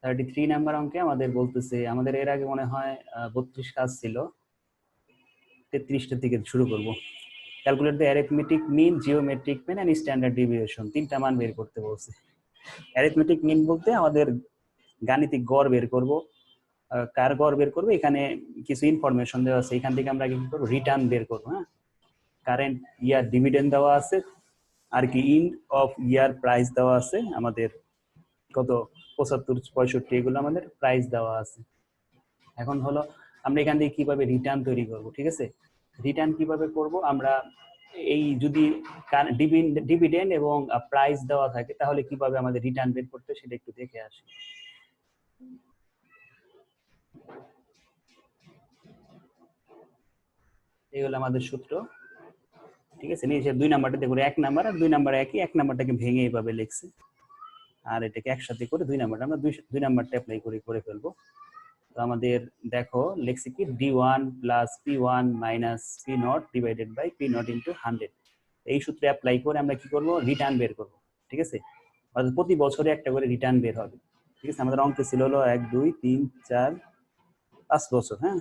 33 number অঙ্কে আমাদের বলতেছে, আমাদের এর আগে মনে হয় 32 কাজ ছিল, 33টার দিকে শুরু করব। Calculate the arithmetic mean, geometric mean and standard deviation, তিনটা মান বের করতে বলছে। অ্যারিথমেটিক মিন বলতে আমাদের গাণিতিক গড় বের করব। কার গড় বের করবো, এখানে কিছু ইনফরমেশন দেওয়া আছে, এখান থেকে আমরা কি করবো, রিটার্ন বের করবো। হ্যাঁ, কারেন্ট ইয়ার ডিভিডেন্ড দেওয়া আছে, আর কি ইন্ড অফ ইয়ার প্রাইস দেওয়া আছে আমাদের কত, 75 65, এগুলো আমাদের প্রাইস দেওয়া আছে। এখন হলো আমরা এখান থেকে কিভাবে রিটার্ন তৈরি করব। ঠিক আছে, রিটার্ন কিভাবে করব আমরা, এই যদি ডিভিডেন্ড এবং প্রাইস দেওয়া থাকে তাহলে কিভাবে আমাদের রিটার্ন বের করতে সেটা একটু দেখে আসি। এই হলো আমাদের সূত্র। ঠিক আছে, নিচে 2 নাম্বারটা দেখো, 1 নাম্বার আর 2 নাম্বার একই, 1 নাম্বারটাকে ভেঙে এইভাবে লিখছে, আর এটাকে একসাথে করে 2 নাম্বারটা আমরা 2 নাম্বারটা অ্যাপ্লাই করে ফেলবো। তো আমাদের দেখো লিখছি কি, d1 plus p1 minus p0 divided by p0 into 100। এই সূত্রে অ্যাপ্লাই করে আমরা কি করব, রিটার্ন বের করব। ঠিক আছে, অর্থাৎ প্রতি বছরে একটা করে রিটার্ন বের হবে। ঠিক আছে, আমাদের অঙ্ক ছিল হলো 1 2 3 4 5 বছর। হ্যাঁ,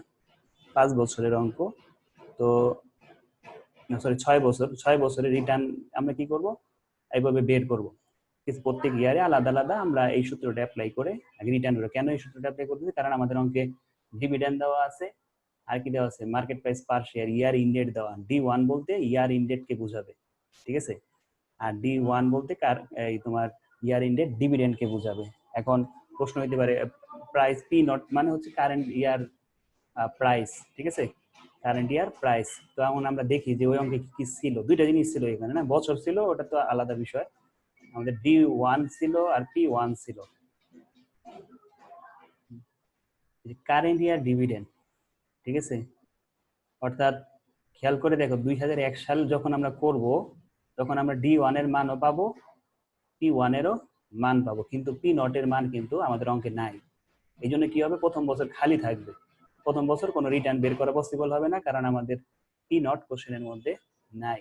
5 বছরের অঙ্ক। তো সরি 6 বছর, 6 বছরের রিটার্ন আমরা কি করব, এইভাবে বের করব। কিন্তু প্রত্যেক ইয়ারে আলাদা আলাদা আমরা এই সূত্রটা অ্যাপ্লাই করে আগে রিটার্ন করব। কেন এই সূত্রটা অ্যাপ্লাই করতেছি, কারণ আমাদের অঙ্কে ডিভিডেন্ড দেওয়া আছে, আর কি দেওয়া আছে, মার্কেট প্রাইস পার শেয়ার, ইয়ার ইনডেট দেওয়া। D1 বলতে ইয়ার ইনডেট কে বোঝাবে। ঠিক আছে, আর D1 বলতে কার, এই তোমার ইয়ার ইনডেট ডিভিডেন্ড কে বোঝাবে। এখন প্রশ্ন হইতে পারে, প্রাইস P0 মানে হচ্ছে কারেন্ট ইয়ার প্রাইস। ঠিক আছে, কারেন্ট ইয়ার প্রাইস। তো এখন আমরা দেখি যে ওই অঙ্কে কি কি ছিল, দুইটা জিনিস ছিল এখানে, না বছর ছিল, ওটা তো আলাদা বিষয়। আমাদের D1 ছিল আর P1 ছিল, কারেন্ট ইয়ার ডিভিডেন্ড। ঠিক আছে, অর্থাৎ খেয়াল করে দেখো 2001 সাল যখন আমরা করব, তখন আমরা D1 এর মানও পাবো, P1 এরও মান পাবো, কিন্তু P0 এর মান কিন্তু আমাদের অঙ্কে নাই। এই জন্য কি হবে, প্রথম বছর খালি থাকবে, প্রথম বছর কোনো রিটার্ন বের করা পসিবল হবে না, কারণ আমাদের P0 কোশ্চেনের মধ্যে নাই।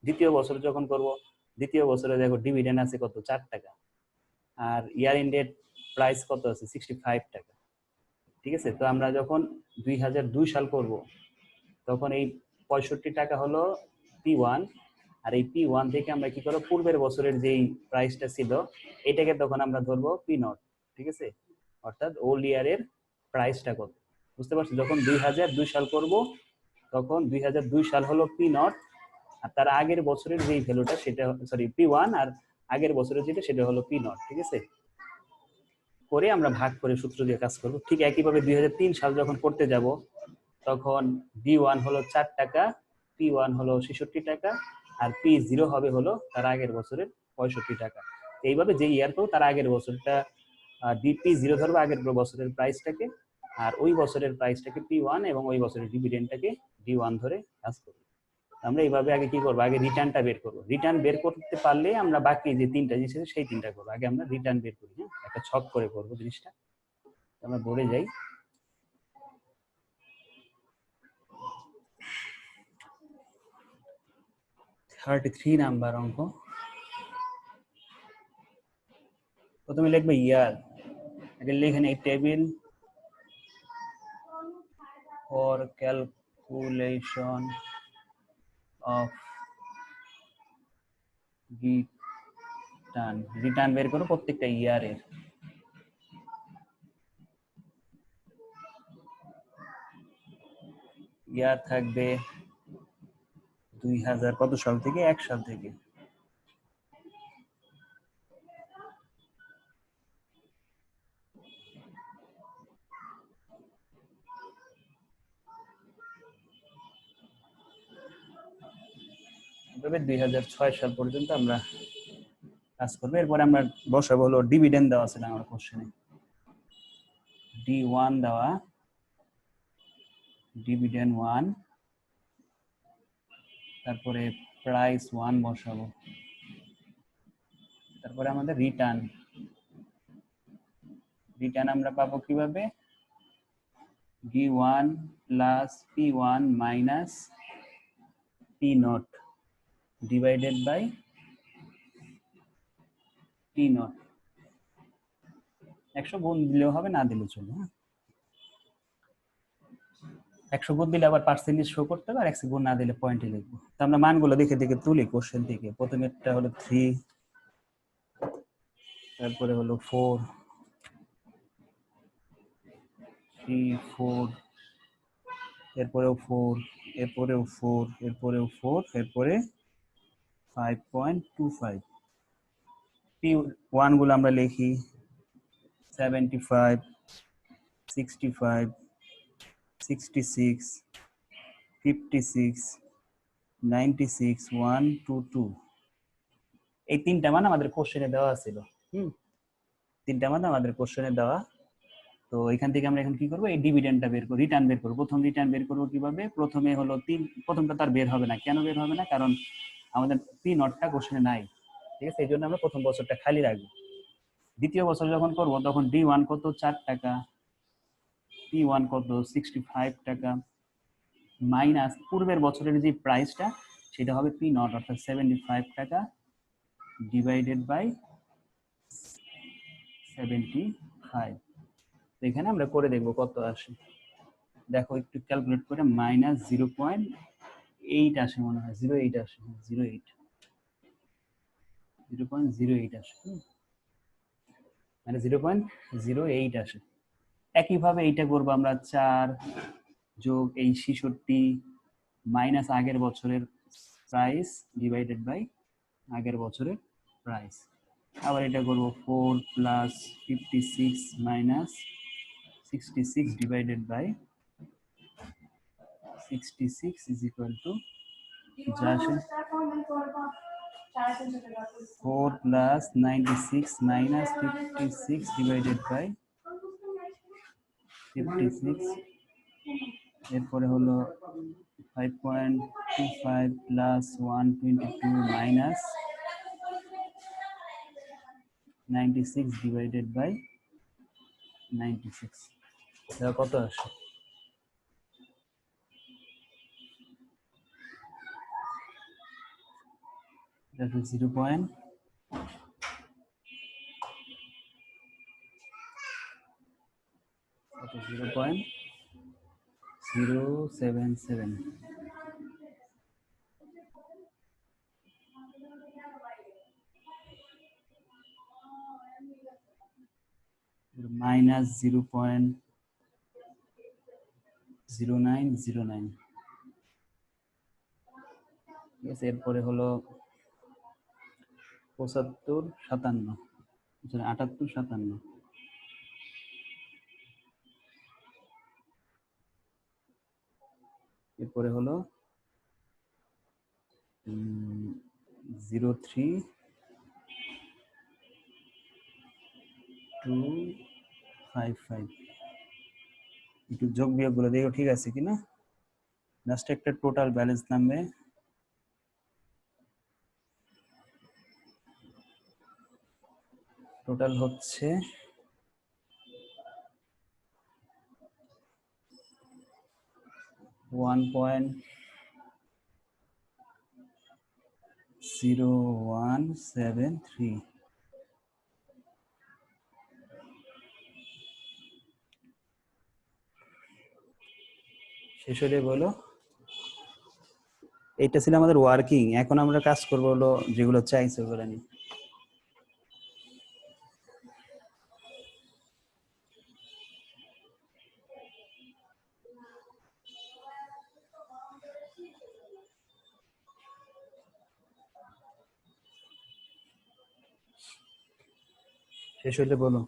দ্বিতীয় বছর যখন করব, দ্বিতীয় বছরে দেখো ডিভিডেন্ড আছে কত, 4 টাকা, আর ইয়ার ইন্ডেড প্রাইস কত আছে, 65 টাকা। ঠিক আছে, তো আমরা যখন 2002 সাল করব, তখন এই 65 টাকা হলো P1, আর এই P1 থেকে আমরা কি করবো, পূর্বের বছরের যেই প্রাইসটা ছিল এটাকে তখন আমরা ধরবো P0। ঠিক আছে, অর্থাৎ ওল্ড ইয়ারের প্রাইসটা কত, বুঝতে পারছো। যখন 2002 সাল করব, তখন 2002 সাল হলো P0, আর তার আগের বছরের যেই ভ্যালুটা সেটা, সরি P1, আর আগের বছরের যেটা সেটা হলো P0। ঠিক আছে, করে আমরা ভাগ করে সূত্র দিয়ে কাজ করব। ঠিক একইভাবে 2003 সাল যখন করতে যাব, তখন D1 হলো 4 টাকা, P1 হলো 66 টাকা, আর P0 হবে হলো তার আগের বছরের 65 টাকা। এইভাবে যে ইয়ার পাবো তার আগের বছরটা P0 ধরবো, আগের বছরের প্রাইসটাকে, আর ওই বছরের প্রাইসটাকে P1, এবং ওই বছরের ডিভিডেন্ডটাকে D1 ধরে কাজ করবো। আমরা এইভাবে আগে কি করবো, আগে রিটার্নটা বের করবো। রিটার্ন বের করতে পারলে আমরা বাকি যে তিনটা জিনিস আছে সেই তিনটা করবো। আগে আমরা রিটার্ন বের করি। হ্যাঁ, একটা ছক করে করবো জিনিসটা। আমরা বোর্ডে যাই। थ्री নাম্বার অঙ্ক। প্রথমে লিখবে ইয়ার, আগে লিখে নেই table for calculation of return. Return বের করো প্রত্যেকটা ইয়ারের। ইয়ার থাকবে 2000 কত সাল থেকে, 1 সাল থেকে। তবে 2006 সাল পর্যন্ত আমরা কাজ করবো। এরপরে আমরা বসাবো হলো ডিভিডেন্ড দেওয়া আছে না আমার কোশ্চেনে, D1 দেওয়া, ডিভিডেন্ড 1, তারপরে প্রাইস 1 বসাবো, তারপরে আমাদের রিটার্ন। রিটার্ন আমরা পাবো কিভাবে, D1 plus P1 minus P0 divided by P0। 100 গুণ দিলেও হবে, না দিলেও চলবে। হ্যাঁ, 100 গুণ দিলে আবার পার্সেন্টেজ শো করতে হবে, আর 100 গুণ না দিলে পয়েন্টে লিখবো। তো আমরা মানগুলো দেখে দেখে তুলি কোশ্চেন থেকে। প্রথমেরটা হলো 3, তারপরে হলো 4, 3, 4, এরপরেও 4, এরপরেও 4, এরপরেও 4, এরপরে 5.25। P1 গুলো আমরা লিখি 75, 65, 66, 56, 96, 1, 2, 2। এই তিনটা মান আমাদের কোশ্চেনে দেওয়া ছিল। তিনটা মান আমাদের কোশ্চেনে দেওয়া। তো এখান থেকে আমরা এখন কি করবো, এই ডিভিডেন্ডটা বের করবো, রিটার্ন বের করবো। প্রথম রিটার্ন বের করবো কিভাবে? প্রথমে হলো প্রথমটা তার বের হবে না। কেন বের হবে না? কারণ আমাদের P0টা কোশ্চেনে নাই, ঠিক আছে? এই জন্য আমরা প্রথম বছরটা খালি রাখবো। দ্বিতীয় বছর যখন করবো তখন D1 কত? 4 টাকা, P1 কত? 65 টাকা, মাইনাস পূর্বের বছরের যে প্রাইসটা সেটা হবে P0 অর্থাৎ 75 টাকা ডিভাইডেড বাই 75। এখানে আমরা করে দেখবো কত আসে। দেখো একটু ক্যালকুলেট করে, মাইনাস 0.8 আসে মনে হয়, 0.8 আসে, 0.08 আসে, মানে 0.08 আসে। একইভাবে এইটা করবো আমরা, 4 যোগ এই 66 মাইনাস আগের বছরের প্রাইস ডিভাইডেড বাই আগের বছরের প্রাইস। আবার এটা করবো 4 plus 56 minus 66 divided by 66 is equal to, যা আসে 4 প্লাস 96 মাইনাস 56 ডিভাইডেড বাই 56, এরপরে হলো 5.25 প্লাস 122 মাইনাস 96 ডিভাইডেড বাই 96। এটা কত আসে? এটা 0.077, মাইনাস 0.0909। ঠিক আছে, এরপরে হলো 75, 57, 78, 57। এরপরে হলো 03255। একটু যোগ বিয়োগ গুলো দেখো ঠিক আছে কিনা। লাস্টে একটা টোটাল ব্যালেন্স নামবে, টোটাল হচ্ছে 1.0173। শেষ হলে বলো। এইটা ছিল আমাদের ওয়ার্কিং। এখন আমরা কাজ করবো হলো যেগুলো চাইছে ওগুলো নিয়ে। শেষ হলে বলো।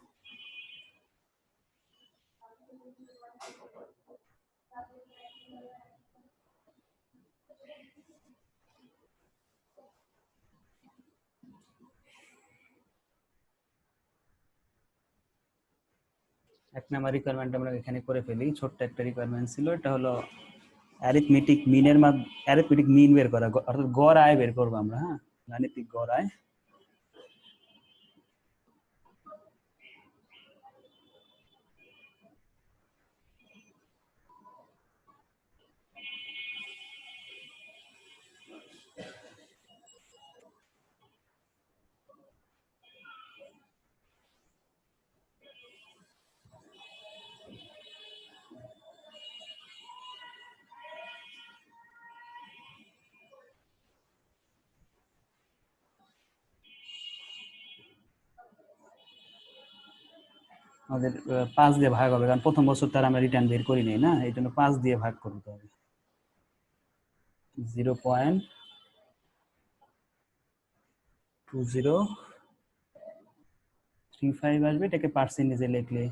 এক নাম্বার রিকোয়ারমেন্ট আমরা এখানে করে ফেলি। ছোট্ট একটা রিকোয়ারমেন্ট ছিল, এটা হলো অ্যারিথমেটিক মিন বের করা, অর্থাৎ গড় আয় বের করবো আমরা। হ্যাঁ, গাণিতিক গড় আয়। আমাদের 5 দিয়ে ভাগ হবে, কারণ প্রথম বছর তার আমরা রিটার্ন বের করি নাই না, এই জন্য 5 দিয়ে ভাগ করতে হবে। 0.2035 আসবে, এটাকে পার্সেন্টেজে লিখলে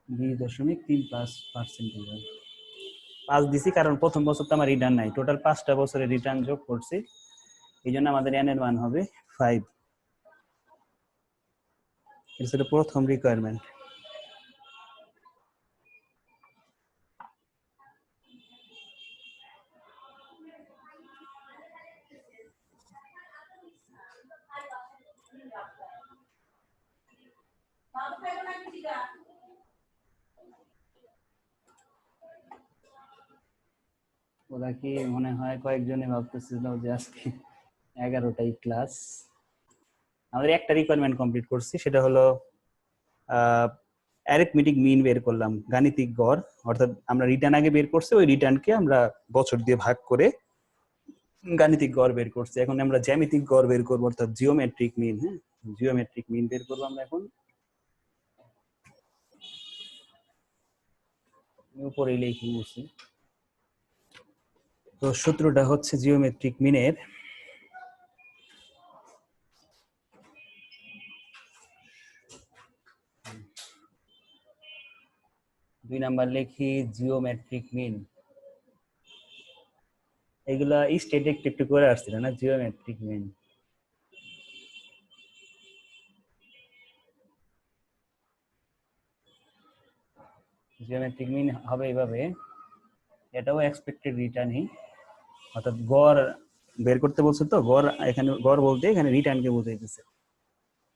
20.35% হবে। 5 দিছি কারণ প্রথম বছর তো আমার রিটার্ন নাই, টোটাল 5টা বছরের রিটার্ন যোগ করছি, এই জন্য আমাদের n এর মান হবে 5। এটা ছিল প্রথম রিকোয়ারমেন্ট। ওরা কি মনে হয় কয়েকজনে ভাবতেছিল যে আজকে 11টাই ক্লাস। আমাদের একটা রিকোয়ারমেন্ট কমপ্লিট করছি, সেটা হলো অ্যারিথমেটিক মিন বের করলাম, গাণিতিক গড়, অর্থাৎ আমরা রিটার্ন আগে বের করছি, ওই রিটার্নকে আমরা বছর দিয়ে ভাগ করে গাণিতিক গড় বের করছি। এখন আমরা জ্যামিতিক গড় বের করবো, অর্থাৎ জিওমেট্রিক মিন। হ্যাঁ, জিওমেট্রিক মিন বের করবো আমরা এখন। উপরে লিখে বলছি, তো সূত্রটা হচ্ছে জিওমেট্রিক মিনের দুই নাম্বার লিখি জিওমেট্রিক মিন। এগুলা স্টেট একটু করে আসছিল না, জিওমেট্রিক মিন। জিওমেট্রিক মিন হবে এইভাবে, এটাও এক্সপেক্টেড রিটার্নই, অর্থাৎ গড় বের করতে বলছে, তো গড় এখানে গড় বলতে এখানে রিটার্নকে বোঝাইতেছে।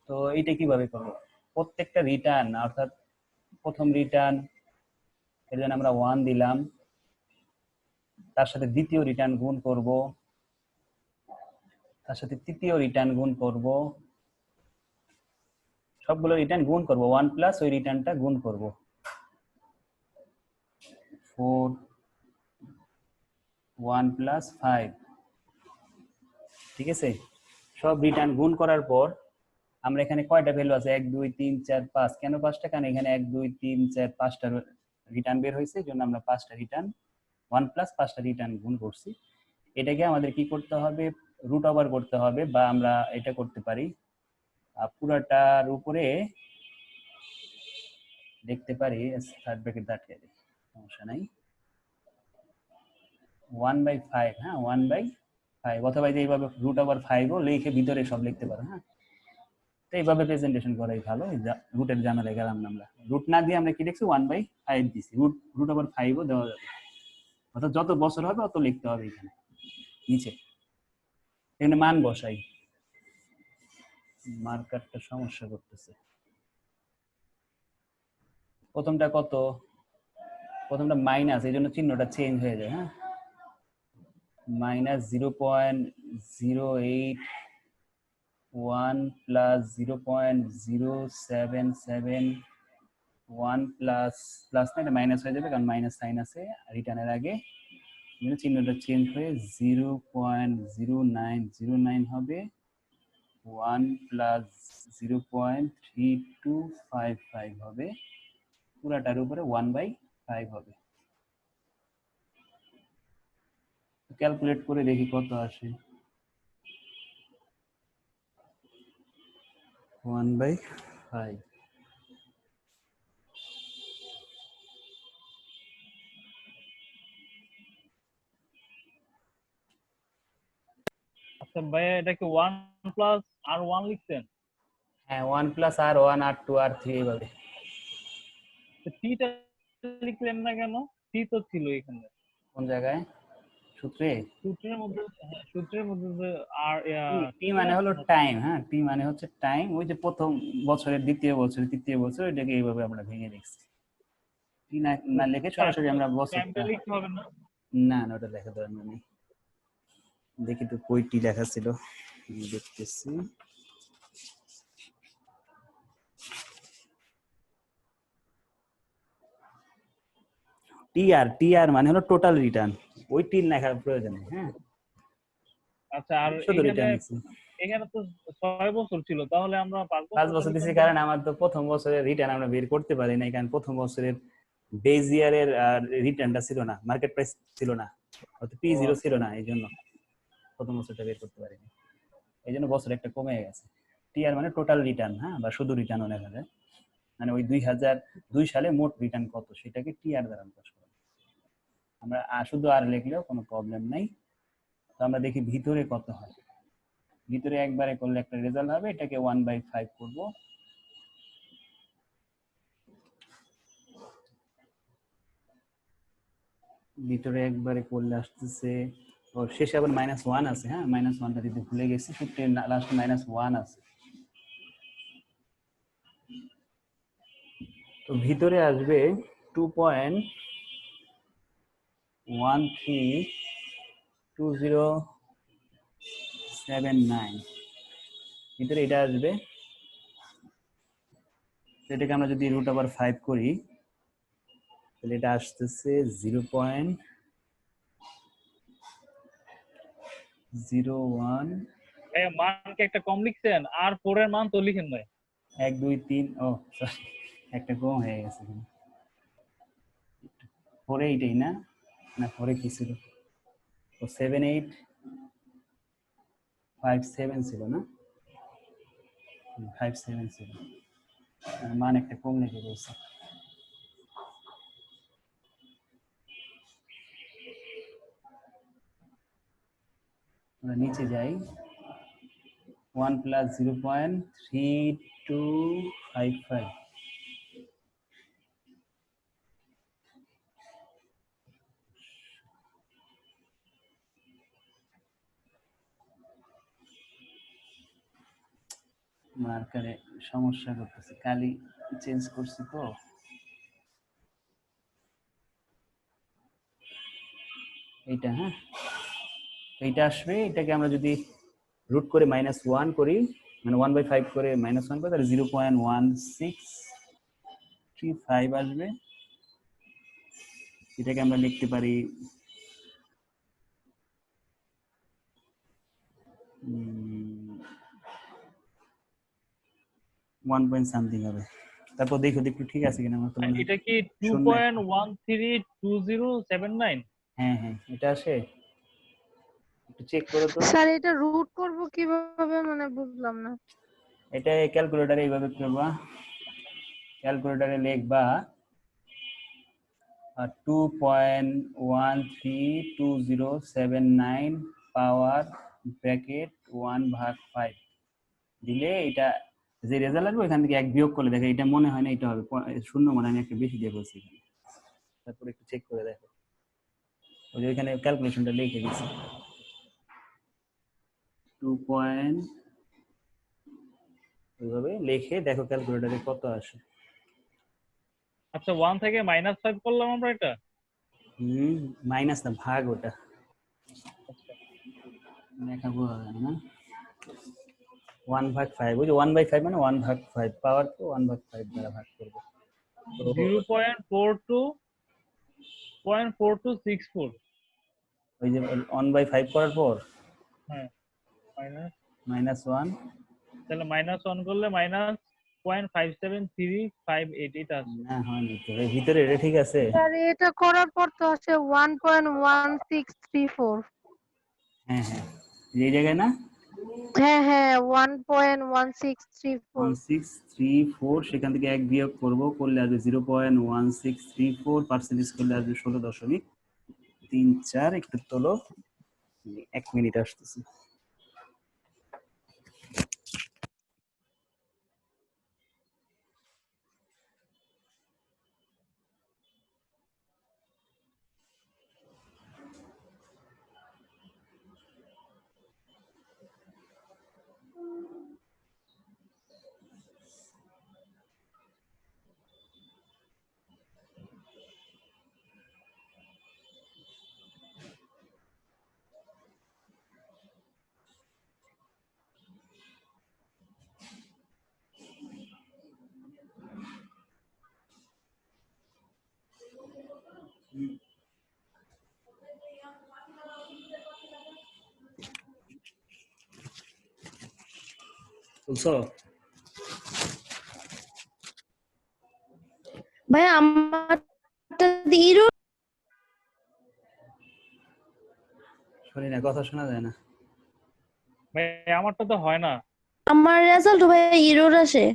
তো এইটা কিভাবে করবো, প্রত্যেকটা রিটার্ন, অর্থাৎ প্রথম রিটার্ন এর জন্য আমরা 1 দিলাম, তার সাথে দ্বিতীয় রিটার্ন গুণ করব, তার সাথে তৃতীয় রিটার্ন গুণ করব, সবগুলো রিটার্ন গুণ করব, 1 প্লাস ওই রিটার্নটা গুণ করব, 4 1 প্লাস 5। ঠিক আছে, সব রিটার্ন গুণ করার পর আমরা এখানে কয়টা ভ্যালু আছে, 1 2 3 4 5। কেন 5টা, কারণ এখানে 1 2 3 4 5টা রিটার্ন বের হয়েছে, এই জন্য আমরা 5টা রিটার্ন 1 প্লাস 5টা রিটার্ন গুণ করছি। এটাকে আমাদের কি করতে হবে, রুট ওভার করতে হবে, বা আমরা এটা করতে পারি পুরাটার উপরে দেখতে পারি, থার্ড ব্র্যাকেট দাঁড়িয়ে দিই, সমস্যা নাই, 1/5। হ্যাঁ, 1/5, অথবা এইভাবে রুট ওভার 5ও লিখে ভিতরে সব লিখতে পারো। হ্যাঁ, তো এইভাবে প্রেজেন্টেশন করাই ভালো, রুটের জানালে গেলাম না, আমরা রুট না দিয়ে আমরা কি লিখছি 1/5 দিছি, রুট ওভার 5ও দেওয়া যাবে, অর্থাৎ যত বছর হবে অত লিখতে হবে এখানে নিচে। এখানে মান বসাই, মার্কারটা সমস্যা করতেছে। প্রথমটা কত, প্রথমটা মাইনাস, এই জন্য চিহ্নটা চেঞ্জ হয়ে যায়। হ্যাঁ, -0.081 প্লাস 0.0771 প্লাস প্লাস না, এটা মাইনাস হয়ে যাবে কারণ মাইনাস সাইন আছে রিটার্নের আগে, চিহ্নটা চেঞ্জ হয়ে 0.0909 হবে, 1 প্লাস 0.3255 হবে, পুরাটার উপরে 1/5 হবে। ক্যালকুলেট করে দেখি কত আসে, 1/5। আচ্ছা ভাইয়া, এটা কি 1 প্লাস আর 1 লিখছেন? হ্যাঁ, 1 প্লাস আর 1 আর 2 আর 3 এইভাবে। টিটা লিখলেন না কেন? টি তো ছিল এখানে কোন জায়গায়, সূত্রে? সূত্রের মধ্যে। সূত্রের মধ্যে যে আর টি মানে হলো টাইম। হ্যাঁ, টি মানে হচ্ছে টাইম, ওই যে প্রথম বছরের, দ্বিতীয় বছর, তৃতীয় বছর, এটাকে এইভাবে আমরা ভেঙে দেখছি। টি না লিখে সরাসরি আমরা বছরটা, লিখতে হবে না? না না, ওটা লেখা দরকার নেই। দেখি তো কই টি লেখা ছিল, দেখতেছি। টিআর মানে হলো টোটাল রিটার্ন, ওই টি লেখার প্রয়োজন নেই। হ্যাঁ, আচ্ছা, আর শুধু এখানে রিটার্ন আছে। এখানে তো 6 বছর ছিল, তাহলে আমরা 5 5 বছর বছর লিখলাম দিছি কেন? কারণ আমার তো প্রথম বছরের রিটার্ন আমরা বের করতে পারি না, কারণ প্রথম বছরের বেজ ইয়ারের রিটার্নটা ছিল না, মার্কেট প্রাইস ছিল না, অত পি ও জিরো ছিল আচ্ছা। না, এই জন্য প্রথম বছরটা বের করতে পারিনি, এই জন্য বছর একটা কমে গেছে। টিআর মানে টোটাল রিটার্ন, হ্যাঁ, বা শুধু রিটার্ন অনেক হাজার, মানে ওই 2002 সালে মোট রিটার্ন কত সেটাকে টিআর দ্বারা প্রকাশ করা। আমরা শুধু আর লিখলেও কোনো প্রবলেম নাই। তো আমরা দেখি ভিতরে কত হয়। ভিতরে একবারে করলে একটা রেজাল্ট হবে, এটাকে 1/5 করব। ভিতরে একবারে করলে আসতেছে, ও শেষে আবার -1 আছে, হ্যাঁ, -1টা দিতে ভুলে গেছি, 50 লাস্টে -1 আছে। তো ভিতরে আসবে 2.132079, ভিতরে এটা আসবে। এটাকে আমরা যদি √5 করি তাহলে এটা আসতেছে 0.01। মান কি একটা কম লিখছেন? আর 4 এর মান তো লিখেন নাই। 1 2 3, ও সরি, একটা কম হয়ে গেছে, 4 এইটাই না, না 4 কি ছিল, ও 7857 ছিল না, 57 ছিল, মান একটা কম লিখে দিয়েছে। আমরা নিচে যাই, 1 প্লাস 0.3255, মার্কারে সমস্যা করতেছে, কালি চেঞ্জ করছি তো। এইটা, হ্যাঁ, এইটা আসবে, এটাকে আমরা যদি রুট করে -1 করি, মানে 1/5 করে -1 করি, তাহলে 0.1635 আসবে। এটাকে আমরা লিখতে পারি 1 পয়েন্ট সামথিং হবে। তারপর দেখো একটু ঠিক আছে কিনা, আমার তো মনে হয় এটা কি শূন্য একটা, 2.132079? হ্যাঁ হ্যাঁ এটা আসে, একটু চেক করো তো। স্যার এটা রুট করব কিভাবে, মানে বুঝলাম না। এটা ক্যালকুলেটরে এইভাবে করবা, ক্যালকুলেটরে লিখবা 2.132079 পাওয়ার ব্র্যাকেট 1/5 দিলে এটা যে রেজাল্ট আসবে ওইখান থেকে 1 বিয়োগ করলে দেখো, এটা মনে হয় না এটা হবে শূন্য, মনে হয় আমি একটা বেশি দিয়ে বলছি এখানে, তারপরে একটু চেক করে দেখো, ওই যে ওইখানে ক্যালকুলেশনটা লিখে দিচ্ছি 2 পয়েন্ট, ওইভাবে লিখে দেখো ক্যালকুলেটরে কত আসে। আচ্ছা, 1 থেকে -5 করলাম আমরা এটা। মাইনাস না, ভাগ, ওটা আচ্ছা, লেখা বোঝা যায় না। 1/5, ওই যে 1/5 মানে 1/5 পাওয়ার, তো 1/5 দ্বারা ভাগ করবো, তো 0.42.4264। ওই যে 1/5 করার পর হ্যাঁ, মাইনাস, -1, তাহলে -1 করলে -0.573588 এটা আসছে। না হয়নি তো, এর ভিতরে এটা ঠিক আছে। স্যার এটা করার পর তো আছে 1.1634। হ্যাঁ হ্যাঁ, এই জায়গায় না, হ্যাঁ হ্যাঁ 1.1634। 1634, সেখান থেকে 1 বিয়োগ করবো, করলে আসবে 0.1634, পার্সেন্টেজ করলে আসবে 16.34। একটু তোলো, 1 মিনিট আসতেছে। বুঝছো? ভাই আমারটা ইরো শুনি না, কথা শোনা যায় না। ভাই আমারটা তো হয় না। আমার রেজাল্ট ভাই ইরোর আসে।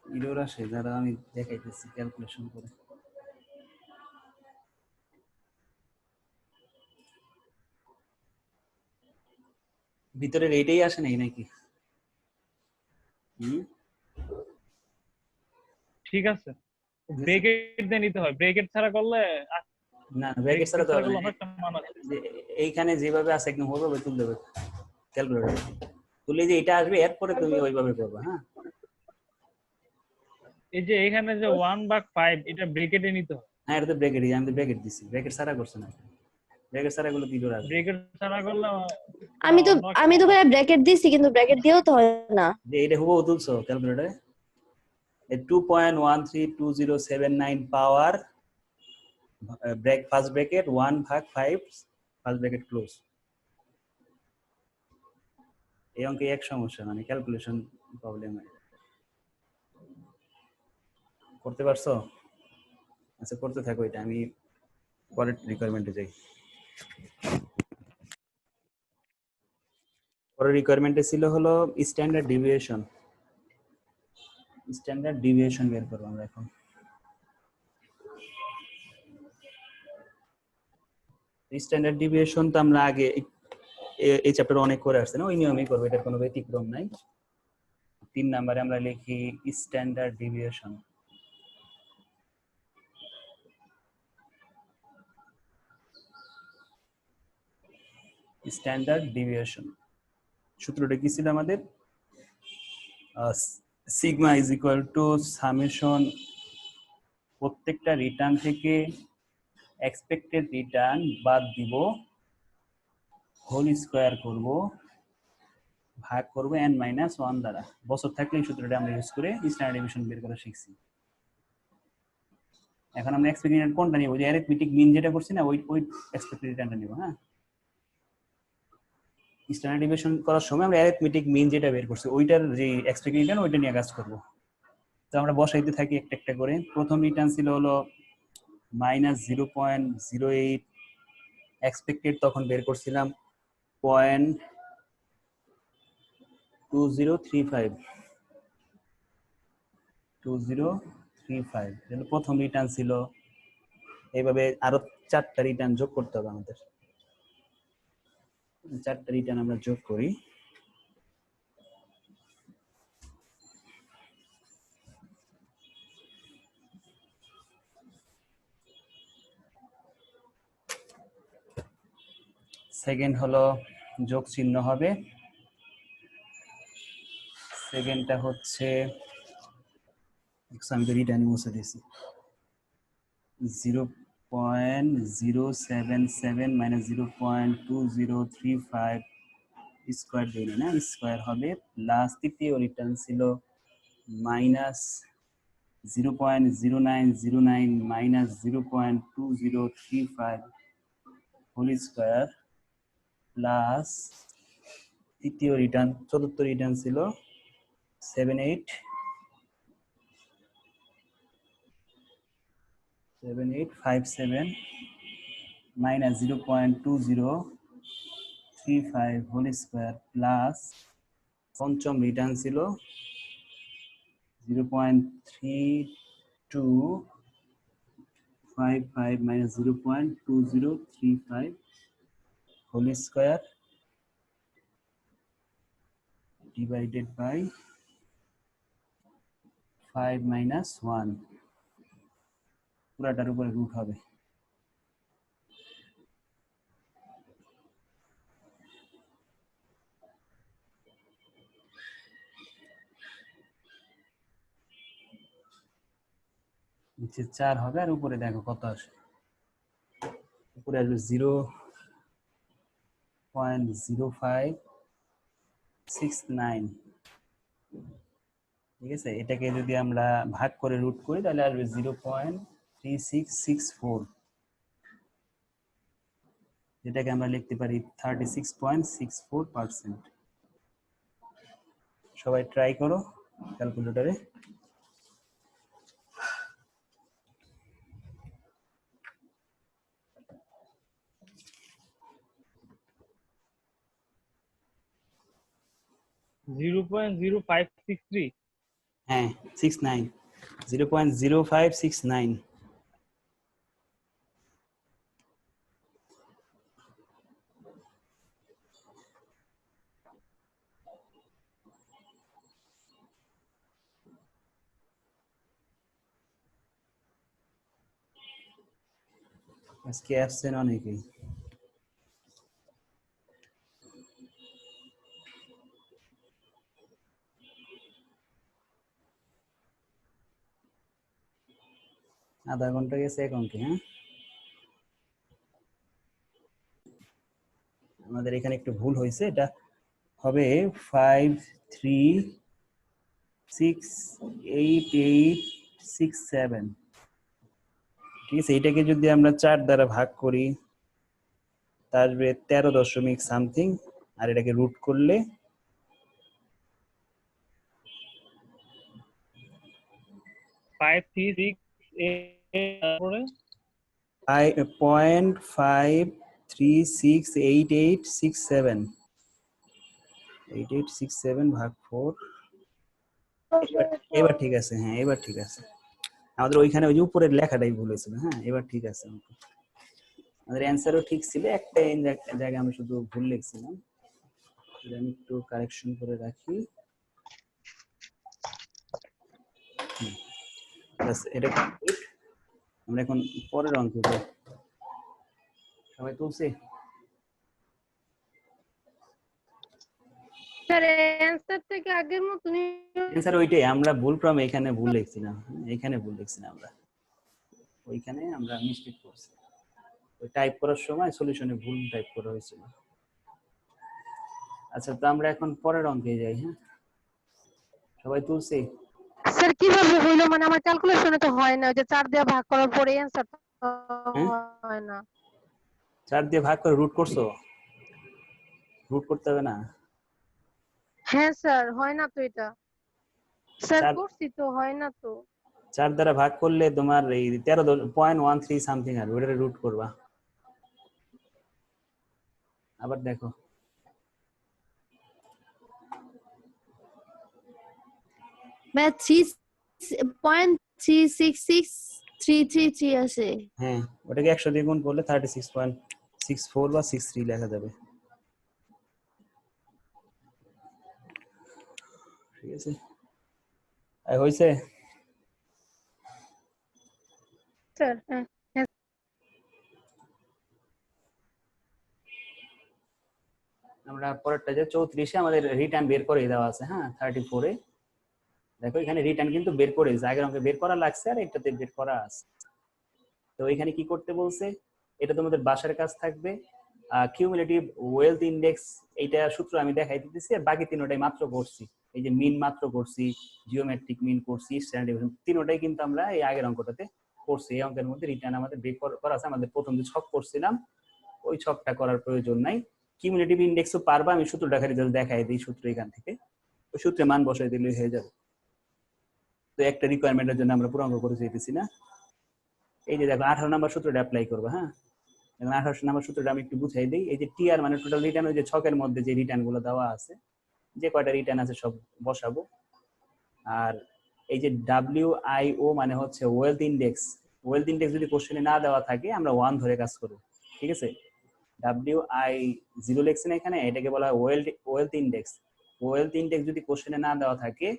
ইরোর আসে, যারা আমি দেখাইতেছি ক্যালকুলেশন করে। ভিতরের এইটাই আসে নাকি নাকি? ঠিক আছে, ব্রেকেট দিয়ে নিতে হয়, ব্রেকেট ছাড়া করলে না, ব্র্যাকেট ছাড়া তো হবে না। অনেকটা মান আছে। এইখানে যেভাবে আছে একদম ওইভাবে তুলতে হবে ক্যালকুলেটর। তুলে যে এটা আসবে এরপরে তুমি ওইভাবে করবে। হ্যাঁ, এই যে এখানে যে 1/5 এটা ব্রেকেটে নিতে হয়। হ্যাঁ, এটা তো ব্র্যাকেটই, আমি তো ব্র্যাকেট দিছি, ব্র্যাকেট ছাড়া করছে না। ব্র্যাকেট ছাড়া গুলো কি করে আসবে? ব্রেকেট ছাড়া করলে আমি তো অন্য একটা আমি তো মান ভাই আছে। ব্র্যাকেট দিছি কিন্তু ব্র্যাকেট দিয়েও তো হয় না। যে এটা হুবহু তুলছো ক্যালকুলেটরে? 2.132079 power first bracket 1/5 first bracket close. এই অঙ্কে এক সমস্যা, মানে ক্যালকুলেশন প্রবলেম। করতে পারছো? আচ্ছা, করতে থাকো এটা, আমি পরের রিকোয়ারমেন্টে যাই। পরের রিকোয়ারমেন্টে ছিল হলো স্ট্যান্ডার্ড ডিভিয়েশন। স্ট্যান্ডার্ড ডিভিয়েশন বের করবো আমরা এখন। স্ট্যান্ডার্ড ডিভিয়েশন তো আমরা আগে এই চ্যাপ্টারে অনেক করে আসছে না, ওই নিয়মেই করবো, এটার কোনো ব্যতিক্রম নাই। 3 নম্বরে আমরা লিখি স্ট্যান্ডার্ড ডিভিয়েশন। স্ট্যান্ডার্ড ডিভিয়েশন সূত্রটা কি ছিল আমাদের? Sigma is equal to summation প্রত্যেকটা রিটার্ন থেকে এক্সপেক্টেড রিটার্ন বাদ দিব, হোল স্কোয়ার করব, ভাগ করব n-1 দ্বারা। বছর থাকলে এই সূত্রটা আমরা ইউজ করে স্ট্যান্ডার্ড ডিভিয়েশন বের করা শিখছি। এখন আমরা এক্সপেক্টেড রিটার্ন কোনটা নিব? যে অ্যারিথমেটিক মিন যেটা করছি না, ওই এক্সপেক্টেড রিটার্নটা নিব। হ্যাঁ, স্ট্যান্ডার্ড ডিভিয়েশন করার সময় আমরা অ্যারিথমেটিক মিন যেটা বের করছি ওইটার যে এক্সপেক্টেড রিটার্ন ওইটা নিয়ে কাজ করব। তো আমরা বসাইতে থাকি একটা একটা করে। প্রথম রিটার্ন ছিল হলো -0.08, এক্সপেক্টেড তখন বের করছিলাম 0.2035। প্রথম রিটার্ন ছিল। এইভাবে আরো 4টা রিটার্ন যোগ করতে হবে আমাদের। 4টা রিটার্ন আমরা যোগ করি। সেকেন্ড হলো যোগ চিহ্ন হবে। সেকেন্ডটা হচ্ছে, আমি তো রিটার্ন মুছে দিয়েছি, 0.077 মাইনাস 0.2035 স্কোয়ার দিই না, স্কোয়ার হবে, প্লাস তৃতীয় রিটার্ন ছিল minus 0.0909 minus 0.2035 whole square, plus তৃতীয় রিটার্ন, চতুর্থ রিটার্ন ছিল 7857 মাইনাস 0.2035 হোল স্কোয়ার, প্লাস পঞ্চম রিটার্ন ছিল 0.3255 minus 0.2035 whole square divided by 5 minus 1, পুরাটার উপরে রুট হবে। নিচে 4 হবে, আর উপরে দেখো কত আসে। উপরে আসবে 0.0569। ঠিক আছে, এটাকে যদি আমরা ভাগ করে রুট করি তাহলে আসবে 0.3664, যেটাকে আমরা লিখতে পারি 36.64%। সবাই ট্রাই করো ক্যালকুলেটরে। Zero point zero five six three. হ্যাঁ 69 0.0569। আজকে অ্যাবসেন্ট অনেকেই। আধা ঘন্টা গেছে এক অঙ্কে। হ্যাঁ আমাদের এখানে একটু ভুল হয়েছে, এটা হবে 5368867। ঠিক আছে, এটাকে যদি আমরা 4 দ্বারা ভাগ করি তা আসবে 13 দশমিক সামথিং, আর এটাকে রুট করলে 0.5368867 8867 ভাগ 4। এবার ঠিক আছে, হ্যাঁ এবার ঠিক আছে। আমাদের ওইখানে ওই যে উপরের লেখাটাই ভুল হয়েছিল। হ্যাঁ এবার ঠিক আছে, আমাদের অ্যান্সারও ঠিক ছিল, একটা জায়গায় আমি শুধু ভুল লিখছিলাম, আমি একটু কারেকশন করে রাখি। এটা আমরা এখন পরের অঙ্কে যাই। সবাই তুলছে? স্যার অ্যানসার থেকে আগের মতনই অ্যান্সার ওইটাই, আমরা ভুলক্রমে এখানে ভুল লিখছিলাম, এখানে ভুল লিখছিলাম আমরা, ওইখানে আমরা মিস্টেক করছি, ওই টাইপ করার সময় সলিউশনে ভুল টাইপ করা হয়েছিল। আচ্ছা তো আমরা এখন পরের অঙ্কে যাই। হ্যাঁ সবাই তুলছে? স্যার কিভাবে হইলো, মানে আমার ক্যালকুলেশনে তো হয় না, ওই যে 4 দিয়ে ভাগ করার পরে অ্যানসার হয় না। 4 দিয়ে ভাগ করে রুট করছো? রুট করতে হবে না? হ্যাঁ স্যার হয় না তো এটা, স্যার করছি তো হয় না তো। 4 দ্বারা ভাগ করলে তোমার এই 13.13 সামথিং আর ওটারে রুট করবা। আবার দেখো ম্যাথ 3.366333 আছে। হ্যাঁ ওটাকে 100 দিয়ে গুণ করলে 36.64 বা 63 লেখা যাবে। ঠিক আছে, আর হইছে? স্যার হ্যাঁ আমরা পরেরটা যে 34 এ আমাদের রিটার্ন বের করে দেওয়া আছে। হ্যাঁ 34 এ দেখো এখানে রিটার্ন কিন্তু বের করে দিয়েছে, আগের অঙ্কে বের করা লাগছে আর এটাতে বের করা আছে। তো এখানে কি করতে বলছে, এটা তোমাদের বাসার কাজ থাকবে। কিউমুলেটিভ ওয়েলথ ইনডেক্স, এইটা সূত্র আমি দেখাই দিতেছি, আর বাকি তিনটাই মাত্র করছি। এই যে মিন মাত্র করছি, জিওমেট্রিক মিন করছি, স্ট্যান্ডার্ড ডেভিয়েশন, তিনটাই কিন্তু আমরা এই আগের অঙ্কটাতে করছি। এই অঙ্কের মধ্যে রিটার্ন আমাদের বের করা আছে। আমাদের প্রথম যে ছক করছিলাম ওই ছকটা করার প্রয়োজন নাই। কিউমুলেটিভ ইনডেক্সও পারবা, আমি সূত্রটা খালি দেখাই দিই, সূত্র এখান থেকে ওই সূত্রে মান বসাই দিলেই হয়ে যাবে। তো একটা রিকোয়ারমেন্টের জন্য আমরা পুরো অঙ্ক করে যেতেছি না। এই যে দেখো 18 নম্বর সূত্রটা অ্যাপ্লাই করবো। হ্যাঁ 18 নম্বর সূত্রটা আমি একটু বুঝাই দিই। এই যে টিআর মানে টোটাল রিটার্ন, ওই যে ছকের মধ্যে যে রিটার্ন গুলো দেওয়া আছে, যে কয়টা রিটার্ন আছে সব বসাবো। আর এই যে WIO মানে হচ্ছে ওয়েলথ ইনডেক্স, ওয়েলথ ইনডেক্স যদি কোশ্চেনে না দেওয়া থাকে আমরা 1 ধরে কাজ করব। ঠিক আছে, WI0 লেখছেন এখানে, এটাকে বলা হয় ওয়েলথ ইনডেক্স। ওয়েলথ ইনডেক্স যদি কোশ্চেনে না দেওয়া থাকে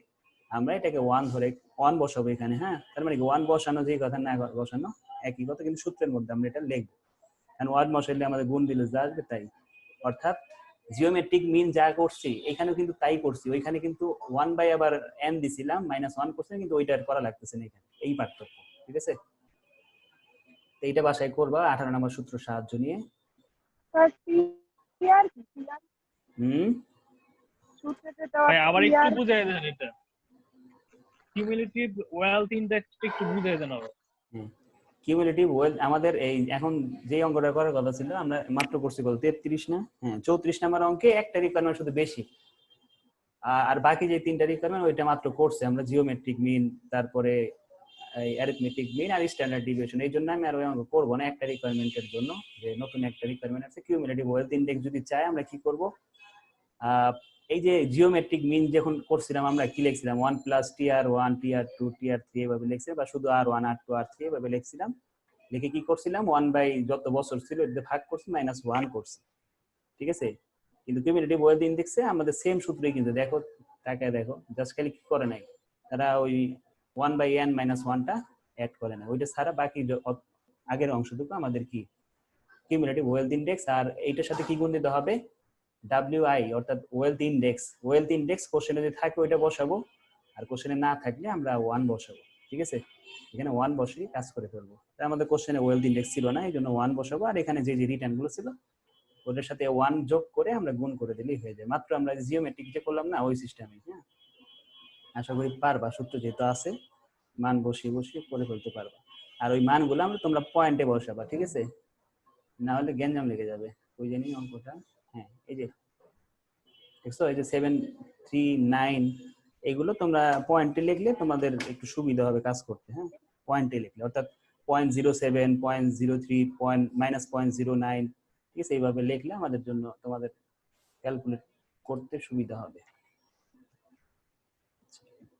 আমরা এটাকে 1 ধরে 1 বসাবো এখানে। হ্যাঁ তার মানে 1 বসানো যে কথা না বসানো একই কথা, কিন্তু সূত্রের মধ্যে আমরা এটা লিখবো। কারণ 1 বসাইলে আমাদের গুণ দিলে যা আসবে তাই, অর্থাৎ জিওমেট্রিক মিন যা করছি এখানেও কিন্তু তাই করছি। ওইখানে কিন্তু 1 বাই আবার n দিছিলাম, -1 করছি, কিন্তু ওইটা আর করা লাগতেছে না এখানে, এই পার্থক্য। ঠিক আছে, তো এইটা বাসায় করবা 18 নম্বর সূত্র সাহায্য নিয়ে। ভাই আবার একটু বুঝাই দেন এটা, কিউমুলেটিভ ওয়েলথ ইনডেক্সটা একটু বুঝাই দেন আবার। কিউমুলেটিভ ওয়েলথ আমাদের এই এখন যে অঙ্কটা করার কথা ছিল আমরা মাত্র করছি বল 33 না, হ্যাঁ 34 নম্বর অঙ্কে একটা রিকোয়ারমেন্ট শুধু বেশি, আর বাকি যে তিনটা রিকোয়ারমেন্ট ওইটা মাত্র করছে আমরা, জিওমেট্রিক মিন, তারপরে অ্যারিথমেটিক মিন আর স্ট্যান্ডার্ড ডিভিয়েশন। এই জন্য আমি আর ওই অঙ্ক করবো না একটা রিকোয়ারমেন্টের জন্য, যে নতুন একটা রিকোয়ারমেন্ট আছে কিউমুলেটিভ ওয়েলথ ইনডেক্স যদি চাই আমরা কি করব, এই যে জিওমেট্রিক মিন যখন করছিলাম আমরা কি লিখছিলাম, 1 + TR1 TR2 TR3 এভাবে লিখছিলাম, বা শুধু R1 R2 R3 এভাবে লিখছিলাম। লিখে কি করছিলাম, 1 যত বছর ছিল এটাতে ভাগ করছি, -1 করছি, ঠিক আছে। কিন্তু কিউমুলেটিভ ওয়েলথ ইনডেক্সে আমাদের সেম সূত্রই, কিন্তু দেখো তাকায় দেখো, জাস্ট খালি কি করে নাই তারা, ওই 1/n - 1টা অ্যাড করে না, ওইটা ছাড়া বাকি আগের অংশটুকু আমাদের কি কিউমুলেটিভ ওয়েলথ ইনডেক্স। আর এইটার সাথে কি গুণ দিতে হবে, WI অর্থাৎ ওয়েলথ ইনডেক্স। ওয়েলথ ইনডেক্স কোশ্চেনে যদি থাকে ওইটা বসাবো, আর কোশ্চেনে না থাকলে আমরা 1 বসাবো, ঠিক আছে। এখানে 1 বসিয়ে কাজ করে ফেলবো। আমাদের কোশ্চেনে ওয়েলথ ইনডেক্স ছিল না, এই জন্য 1 বসাবো, আর এখানে যে যে রিটার্ন গুলো ছিল ওদের সাথে 1 যোগ করে আমরা গুণ করে দিলেই হয়ে যায়। মাত্র আমরা জিওমেট্রিক যে করলাম না ওই সিস্টেমে। হ্যাঁ, আশা করি পারবা, সূত্র যেহেতু আছে মান বসিয়ে বসিয়ে করে ফেলতে পারবা। আর ওই মানগুলো আমরা তোমরা পয়েন্টে বসাবা, ঠিক আছে, না হলে গ্যাঞ্জাম লেগে যাবে। ওই জানি অঙ্কটা, হ্যাঁ এই যে দেখছো, এই যে 7, 3, 9 এইগুলো তোমরা পয়েন্টে লিখলে তোমাদের একটু সুবিধা হবে কাজ করতে। হ্যাঁ, পয়েন্টে লিখলে অর্থাৎ 0.07, 0.03, -0.09, ঠিক আছে, এইভাবে লিখলে আমাদের জন্য তোমাদের ক্যালকুলেট করতে সুবিধা হবে।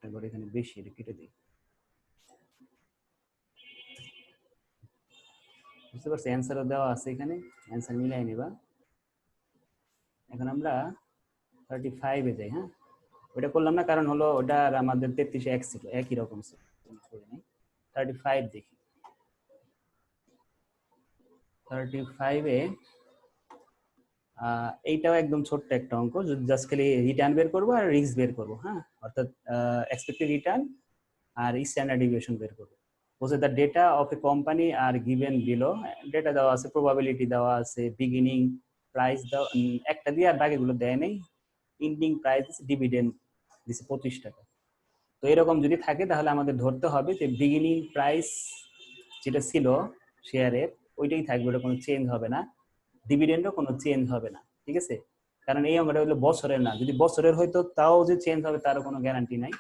তারপর এখানে বেশি এটা কেটে দিই, বুঝতে পারছি। অ্যান্সারও দেওয়া আছে এখানে, অ্যান্সার মিলাই নিবা। এখন আমরা 35-এ যাই। হ্যাঁ, ওটা করলাম না, কারণ হলো ওটা আর আমাদের 33-এ এক ছিল, একই রকম ছিল। 35 দেখি। 35-এ এইটাও একদম ছোট্ট একটা অঙ্ক, জাস্ট খালি রিটার্ন বের করবো আর রিস্ক বের করবো। হ্যাঁ, অর্থাৎ এক্সপেক্টেড রিটার্ন আর স্ট্যান্ডার্ড ডিভিয়েশন বের করবো। বলছে the data of a company are given below, data দেওয়া আছে, প্রবাবিলিটি দেওয়া আছে, বিগিনিং প্রাইস দেওয়া একটা দিয়ে, আর বাকিগুলো দেয় নেই। এন্ডিং প্রাইস, ডিভিডেন্ড দিছে 25 টাকা। তো এরকম যদি থাকে তাহলে আমাদের ধরতে হবে যে বিগিনিং প্রাইস যেটা ছিল শেয়ারের ওইটাই থাকবে, ওটা কোনো চেঞ্জ হবে না, ডিভিডেন্ডও কোনো চেঞ্জ হবে না, ঠিক আছে। কারণ এই অঙ্কটা হলো বছরের না, যদি বছরের হয়তো তাও যে চেঞ্জ হবে তারও কোনো গ্যারান্টি নাই।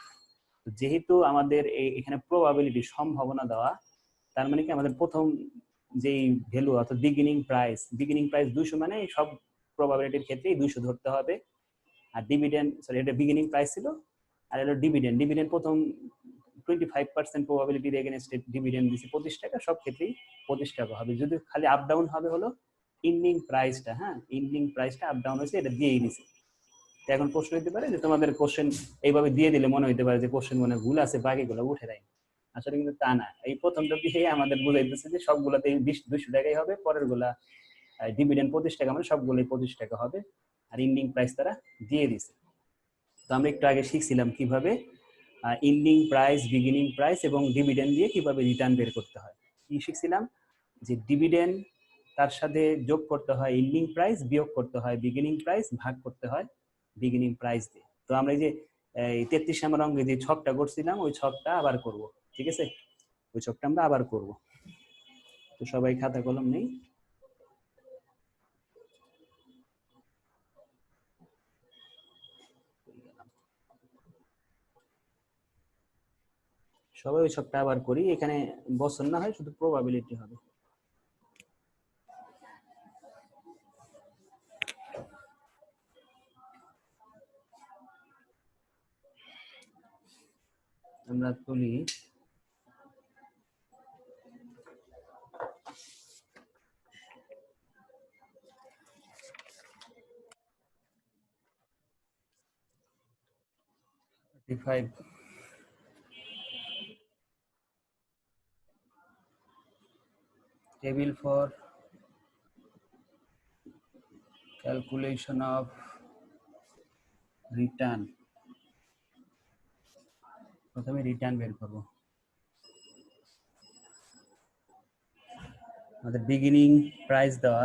যেহেতু আমাদের এখানে প্রবাবিলিটি সম্ভাবনা দেওয়া, তার মানে কি আমাদের প্রথম যেই ভ্যালু অর্থাৎ বিগিনিং প্রাইস 200, মানে সব প্রবাবিলিটির ক্ষেত্রেই 200 ধরতে হবে। আর ডিভিডেন্ড, সরি এটা বিগিনিং প্রাইস ছিল, আর হলো ডিভিডেন্ড প্রথম 25% প্রবাবিলিটির এগেইনস্টে ডিভিডেন্ড দিছি 25 টাকা, সব ক্ষেত্রেই 25 টাকা হবে। যদি খালি আপ ডাউন হবে হলো ইন্ডিং প্রাইসটা। হ্যাঁ, ইন্ডিং প্রাইসটা আপ ডাউন হয়েছে, এটা দিয়েই দিছে। এখন প্রশ্ন হতে পারে যে তোমাদের কোশ্চেন এইভাবে দিয়ে দিলে মনে হতে পারে যে কোশ্চেন মনে ভুল আছে, বাকিগুলো উঠে দেয়। আসলে কিন্তু তা না, এই প্রথমটা দিয়ে আমাদের বুঝাইতেছে যে সবগুলোতে 200 টাকাই হবে, পরের গুলা ডিভিডেন্ড 25 টাকা, মানে সবগুলোই 25 টাকা হবে, আর ইন্ডিং প্রাইস তারা দিয়ে দিছে। তো আমরা একটু আগে শিখছিলাম কিভাবে ইন্ডিং প্রাইস, বিগিনিং প্রাইস এবং ডিভিডেন্ড দিয়ে কিভাবে রিটার্ন বের করতে হয়। কি শিখছিলাম, যে ডিভিডেন্ড তার সাথে যোগ করতে হয় ইন্ডিং প্রাইস, বিয়োগ করতে হয় বিগিনিং প্রাইস, ভাগ করতে হয় বিগিনিং প্রাইস দিয়ে। তো আমরা এই যে 33 নম্বর অঙ্কে যে ছকটা করছিলাম ওই ছকটা আবার করব, ঠিক আছে, ওই ছকটা আমরা আবার করব। তো সবাই খাতা কলম নেই। সবাই ওই ছকটা আবার করি, এখানে বছর না হয় শুধু প্রবাবিলিটি হবে। আমরা তুলি table for calculation of return। প্রথমে রিটার্ন বের করব। আমাদের বিগিনিং প্রাইস দেওয়া,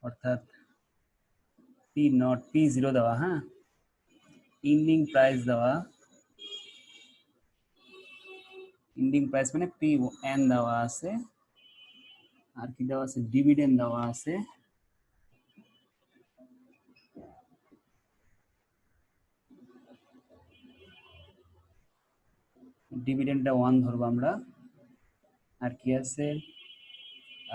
অর্থাৎ P0 দেওয়া। হ্যাঁ, ইন্ডিং প্রাইস দেওয়া, এন্ডিং প্রাইস মানে পি এন দেওয়া আছে, আর কি দেওয়া আছে, ডিভিডেন্ড দেওয়া আছে, ডিভিডেন্ডটা 1 ধরবো আমরা। আর কি আছে,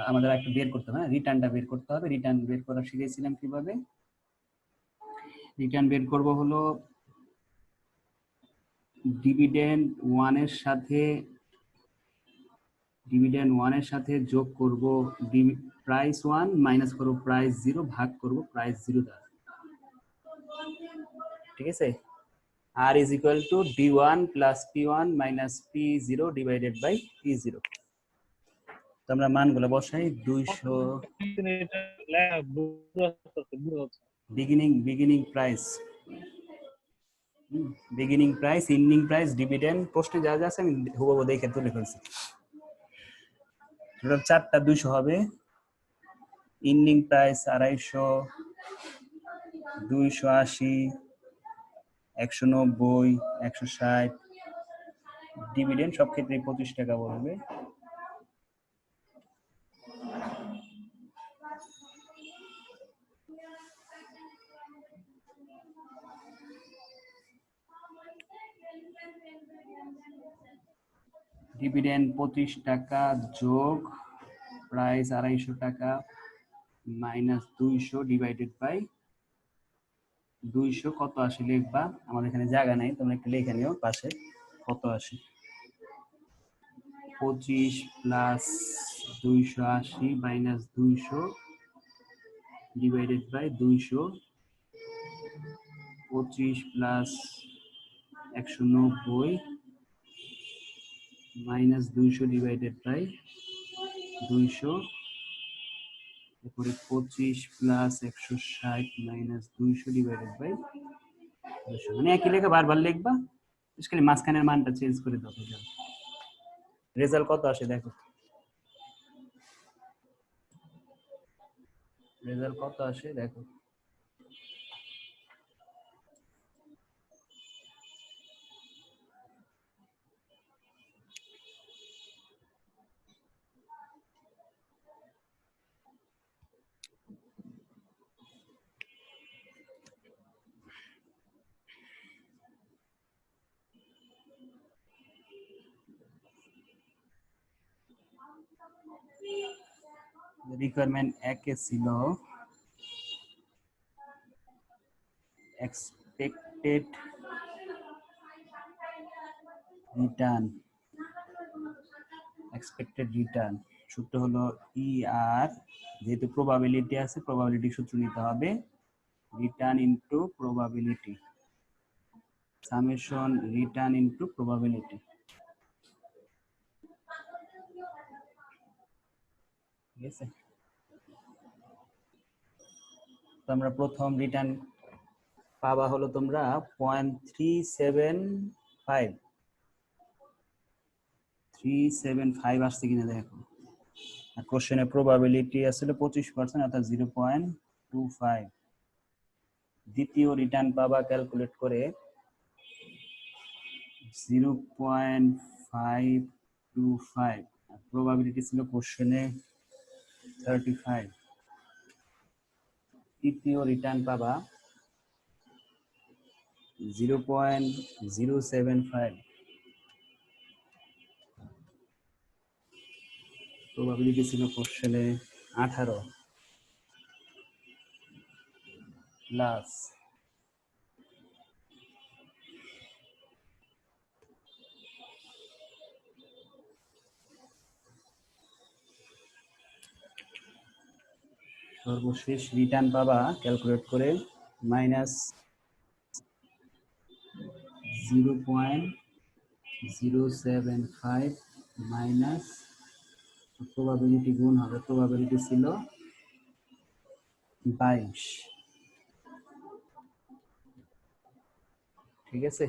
আমাদের একটা বের করতে হবে, রিটার্নটা বের করতে হবে। রিটার্ন বের করা শিখেছিলাম কিভাবে। রিটার্ন বের করব হলো ডিভিডেন্ড 1 এর সাথে যোগ করব প্রাইস 1 মাইনাস করব প্রাইস 0 ভাগ করব প্রাইস 0 দ্বারা। ঠিক আছে, r is equal to d1 plus p1 minus p0 divided by p0। তো আমরা মানগুলো বসাই। 200 beginning price, ending price, dividend, প্রশ্নে যা যা আছে আমি হুবহু দেখে তুলে ফেলছি। টোটাল 4টা 200 হবে। এন্ডিং প্রাইস 250, 280, 190, 160, ডিভিডেন্ড সব ক্ষেত্রে 25 টাকা বলবে। ডিভিডেন্ড 25 টাকা যোগ প্রাইস 250 টাকা মাইনাস 200 ডিভাইডেড বাই 200 কত আসে লিখবা, আমাদের এখানে জায়গা নাই, তোমরা একটু লিখে নিও পাশে কত আসে। 25 plus 280 minus 200 divided by 200, 25 plus 190 minus 200 divided by 200, এরপরে 25 প্লাস 160 মাইনাস 200 ডিভাইডেড বাই 200। মানে একই লেখা বারবার লিখবা, খালি মাঝখানের মানটা চেঞ্জ করে দাও। রেজাল্ট কত আসে দেখো, রেজাল্ট কত আসে দেখো। রিকোয়ারমেন্ট 1 এ ছিল এক্সপেক্টেড রিটার্ন, সূত্র হলো ER, যেহেতু প্রবাবিলিটি আছে প্রবাবিলিটি সূত্র নিতে হবে, return into probability, summation return into probability. ঠিক আছে, তো আমরা প্রথম রিটার্ন পাবা হলো তোমরা 0.375 আসছে কিনা দেখো। আর কোশ্চেনে প্রবাবিলিটি আসলে 25%, অর্থাৎ 0.25। দ্বিতীয় রিটার্ন পাবা ক্যালকুলেট করে 0.525, আর প্রবাবিলিটি ছিল কোশ্চেনে 35। তৃতীয় রিটার্ন পাবা 0.075, প্রবাবিলিটি ছিল কোশ্চেনে 18 প্লাস সর্বশেষ রিটার্ন পাবা ক্যালকুলেট করে মাইনাস 0.075 মাইনাস প্রবাবিলিটি গুণ হবে, প্রবাবিলিটি ছিল 22। ঠিক আছে,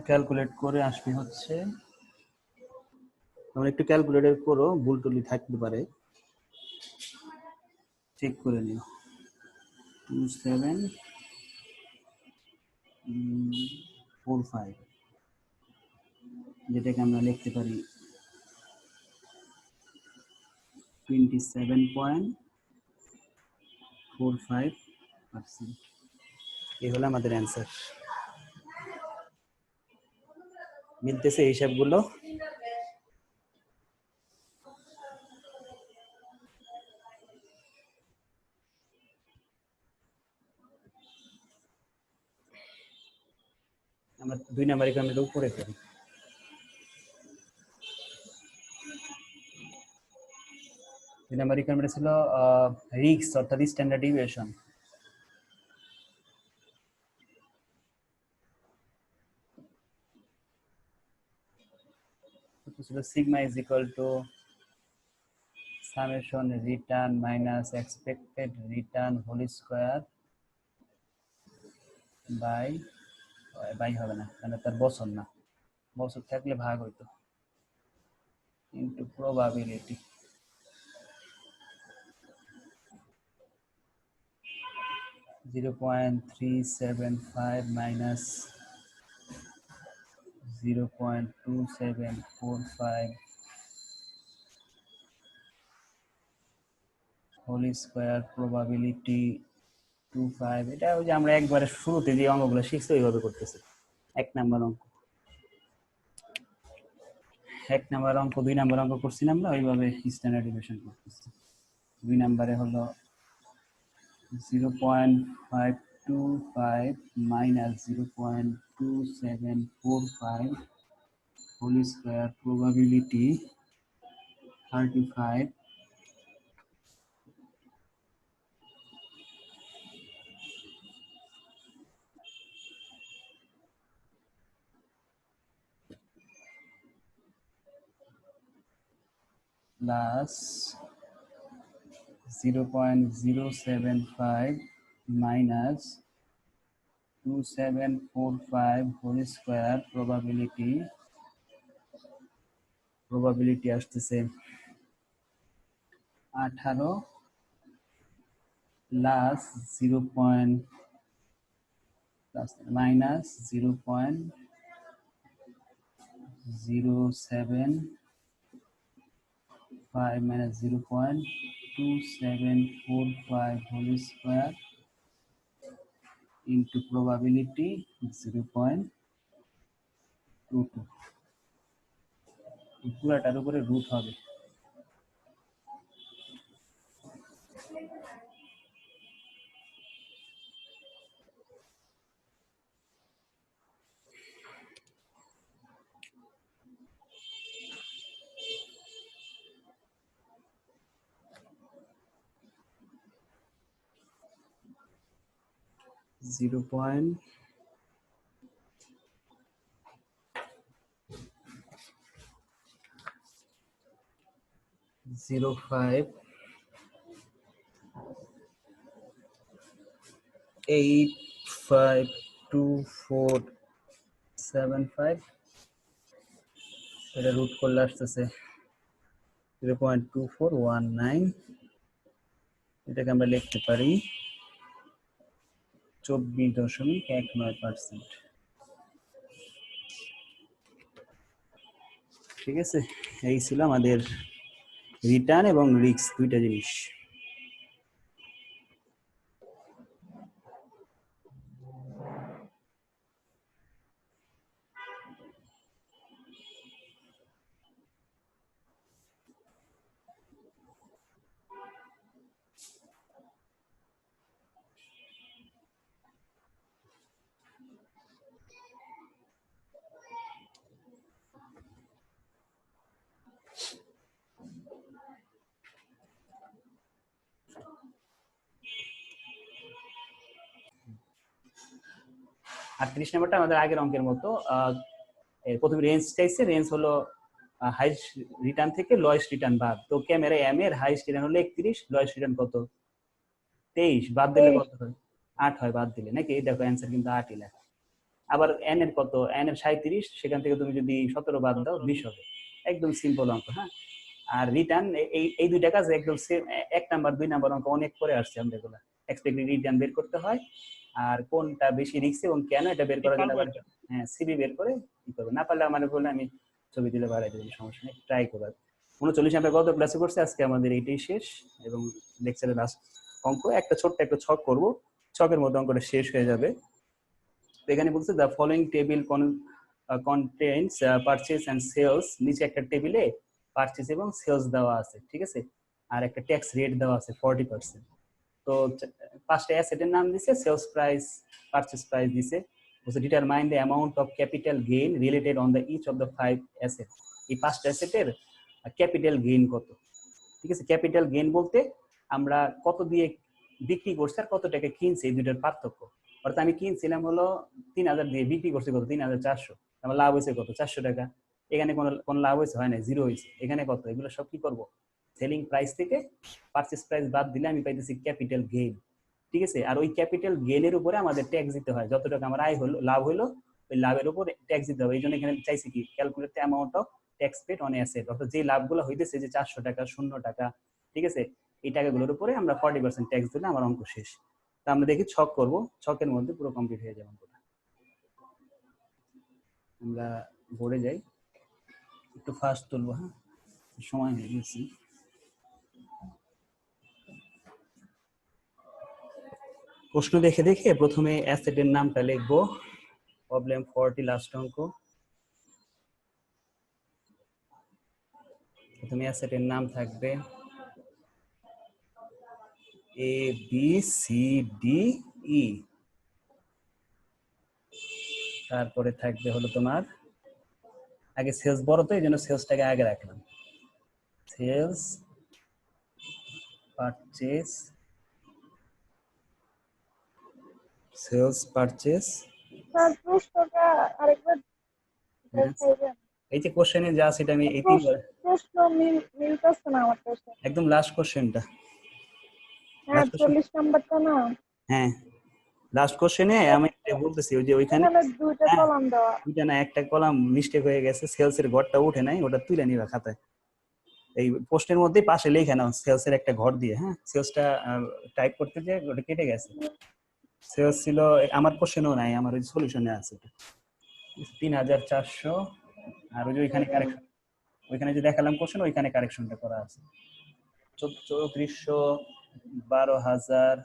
ক্যালকুলেট করে আসবে হচ্ছে তোমরা একটু ক্যালকুলেটর করো, ভুল টুলি থাকতে পারে, চেক করে নিও। 2745, যেটাকে আমরা লিখতে পারি 27.45%। এই হলো আমাদের অ্যান্সার। মিলতেছে এই হিসাবগুলো? আমরা 2 নাম্বার ইকুয়েশনের উপরে করি। 2 নাম্বার ইকুয়েশন ছিল রিস্ক অর্থাৎ স্ট্যান্ডার্ড ডিভিয়েশন। ছিল sigma is equal to summation return minus expected return whole square by হবে না, মানে তার বছর না, বছর থাকলে ভাগ হইতো, into probability. (0.375 minus 0.2745 whole square probability 25। এটা ওই যে আমরা একবারে শুরুতে যে অঙ্কগুলো শিখছি ওইভাবে করতেছি। 1 নাম্বার অঙ্ক 2 নাম্বার অঙ্ক করছি আমরা ওইভাবে স্ট্যান্ডার্ড ডিভিয়েশন করতেছি। 2 নাম্বারে হলো 0.525 minus 0.2745 whole square probability 35 plus 0.075 minus 2745 whole square probability আসতেছে 18 plus 0.075 minus 0.2745 whole square into probability 0.22। পুরাটার উপরে রুট হবে। জিরো পয়েন্ট 0.852475, এটা রুট করলে আসতেছে 0.2419। এটাকে আমরা লিখতে পারি 24.19%। ঠিক আছে, এই ছিল আমাদের রিটার্ন এবং রিস্ক দুইটা জিনিস। আর 30 নম্বরটা আমাদের আগের অঙ্কের মতো, প্রথমে রেঞ্জ চাইছে, রেঞ্জ হলো হাইস্ট রিটার্ন থেকে লোয়েস্ট রিটার্ন বাদ। তো ক্যামেরা এম এর হাইস্ট রিটার্ন হলো 31, লোয়েস্ট রিটার্ন কত 23, বাদ দিলে কত হয় 8 হয়, বাদ দিলে নাকি। দেখো অ্যান্সার কিন্তু 8ই লেখা। আবার এন এর কত, এন এর 37, সেখান থেকে তুমি যদি 17 বাদ দাও 20 হবে। একদম সিম্পল অঙ্ক। হ্যাঁ, আর রিটার্ন এই দুইটা কাজ একদম সেম। 1 নাম্বার 2 নাম্বার অঙ্ক অনেক করে আসছে আমরা এগুলো। এক্সপেক্টেড রিটার্ন বের করতে হয়, আর কোনটা বেশি রিস্ক এবং কেন এটা বের করার জন্য আবার হ্যাঁ সিবি বের করে কি করবে। না পারলে আমার বলে আমি ছবি দিলে বাড়াই দেবো, সমস্যা নেই, ট্রাই করব। 39 আমরা গত ক্লাসে করছি, আজকে আমাদের এইটাই শেষ এবং লেকচারের লাস্ট অঙ্ক। একটা ছোট্ট একটা ছক করব, ছকের মধ্যে অঙ্কটা শেষ হয়ে যাবে। তো এখানে বলছে the following table contains purchase and sales. নিচে একটা টেবিলে পারচেজ এবং সেলস দেওয়া আছে, ঠিক আছে, আর একটা ট্যাক্স রেট দেওয়া আছে 40%। তো 5টা অ্যাসেটের নাম দিছে, সেলস প্রাইস, পারচেজ প্রাইস দিছে। বলছে determine the amount of capital gain related on the each of the 5 asset. এই 5টা অ্যাসেটের ক্যাপিটাল গেইন কত, ঠিক আছে। ক্যাপিটাল গেইন বলতে আমরা কত দিয়ে বিক্রি করছি আর কত টাকা কিনছি, এই দুইটার পার্থক্য। অর্থাৎ আমি কিনছিলাম হলো 3000 দিয়ে, বিক্রি করছি কত 3400, আমার লাভ হয়েছে কত 400 টাকা। এখানে কোনো লাভ হয়েছে, হয় না, জিরো হয়েছে। এখানে কত, এগুলো সব কি করব, সেলিং প্রাইস থেকে পারচেজ প্রাইস বাদ দিলে আমি পাইতেছি ক্যাপিটাল গেইন, ঠিক আছে। আর ওই ক্যাপিটাল গেইনের উপরে আমাদের ট্যাক্স দিতে হয়, যত টাকা আমার আয় হলো, লাভ হলো, ওই লাভের উপর ট্যাক্স দিতে হবে। এই জন্য এখানে চাইছি কি, calculate the amount of tax paid on asset, অর্থাৎ যে লাভগুলো হইতেছে, যে 400 টাকা, 0 টাকা, ঠিক আছে, এই টাকাগুলোর উপরে আমরা 40% ট্যাক্স দিলে আমার অঙ্ক শেষ। তা আমরা দেখি ছক করব, ছকের মধ্যে পুরো কমপ্লিট হয়ে যাবে অঙ্কটা। আমরা বোর্ডে যাই, একটু ফাস্ট তুলবো, হ্যাঁ সময় হয়ে গেছে। প্রশ্ন দেখে দেখে প্রথমে অ্যাসেটের নামটা লিখবো, প্রবলেম 40 লাস্ট অঙ্ক। প্রথমে অ্যাসেটের নাম থাকবে A B C D E, তারপরে থাকবে হলো তোমার, আগে সেলস বড় তো এই জন্য সেলসটাকে আগে রাখলাম, সেলস, পারচেজ, সেলস পারচেজ। প্রশ্নটা আরেকবার দেখাইবেন? এই যে কোশ্চেনে যা সেটা আমি এই তিনবার, প্রশ্ন মিলতেছে না আমার কাছে। একদম লাস্ট কোশ্চেনটা, হ্যাঁ 40 নাম্বারটা না, হ্যাঁ লাস্ট কোশ্চেনে আমি বলতেছি ওই যে ওইখানে এখানে দুইটা হ্যাঁ, কলাম দেওয়া। দুইটা না একটা কলাম মিস্টেক হয়ে গেছে, সেলস এর ঘরটা উঠে নাই, ওটা তুলে নিবা খাতায়। এই পোস্টের মধ্যে পাশে লেখা নাও সেলস এর একটা ঘর দিয়ে, হ্যাঁ সেলসটা টাইপ করতে যে ওটা কেটে গেছে। সেলস ছিল আমার কোশ্চেনও নাই, আমার ওই সলিউশনে আছে 3400। আর ওই যে ওইখানে কারেকশন, ওইখানে যে দেখালাম কোশ্চেন, ওইখানে কারেকশনটা করা আছে 3400, 12000,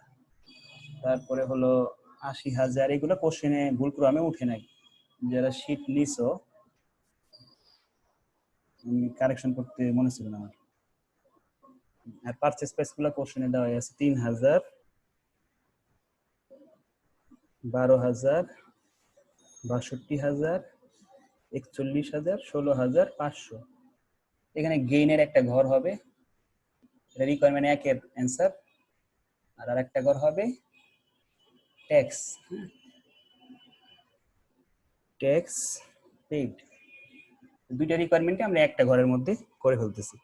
তারপরে হলো 80000। এগুলো কোশ্চেনে ভুল ক্রমে উঠে নাই, যারা শীট নিছো কারেকশন করতে মনে ছিল না আমার। আর পারচেজ প্রাইস গুলো কোশ্চেনে দেওয়া আছে 3000, 12000, 62000, 41000, 16500। এখানে গেইনের একটা ঘর হবে, এটা রিকোয়ারমেন্ট 1 এর অ্যান্সার। আর আরেকটা ঘর হবে ট্যাক্স, ট্যাক্স পেইড। দুইটা রিকোয়ারমেন্টে আমরা একটা ঘরের মধ্যে করে ফেলতেছি।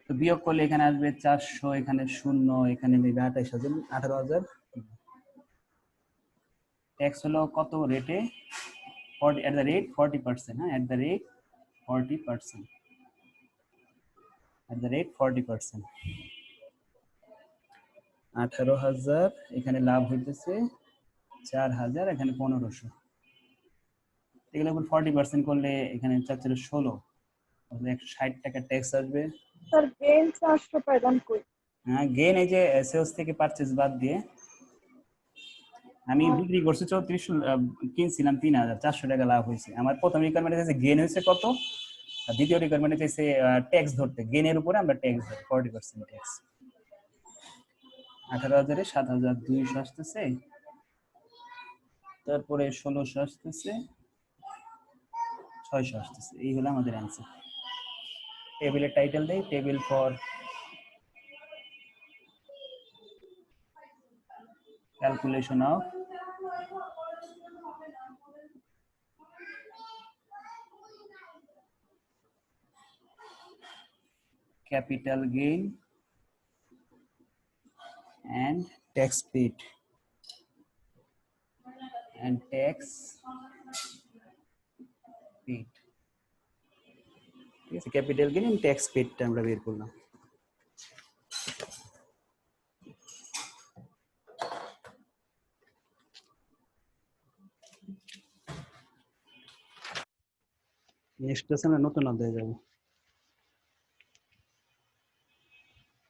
তো বিয়োগ করলে এখানে আসবে 400, এখানে 0, এখানে নেবে 28000, 18000। ট্যাক্স হলো কত রেটে, 40 at the rate 40%, হ্যাঁ at the rate 40%, at the rate 40%। 18000, এখানে লাভ হইতেছে 4000, এখানে 1500। এগুলো এখন 40% করলে এখানে 4 16, 160 টাকা ট্যাক্স আসবে। স্যার গেইন 400 পাইলাম কই? হ্যাঁ গেইন এই যে সেলস থেকে পারচেজ বাদ দিয়ে আমি বিক্রি করছি 3400, কিনছিলাম 3400 টাকা লাভ হয়েছে। আমার প্রথম রিকোয়ারমেন্ট আছে গেইন হয়েছে কত, আর দ্বিতীয় রিকোয়ারমেন্ট আছে ট্যাক্স ধরতে, গেইনের উপরে আমরা ট্যাক্স ধরি 40% ট্যাক্স। 18000 এ 7200 আসতেছে, তারপরে 1600 আসতেছে, 600 আসতেছে। এই হলো আমাদের অ্যান্সার। টেবিলের টাইটেল দেই, table for calculation of capital gain and tax paid and tax paid. ঠিক আছে, ক্যাপিটাল গেইন এন্ড ট্যাক্স পেডটা আমরা বের করলাম। নেক্সট ক্লাসে আমরা নতুন অধ্যায়ে যাব।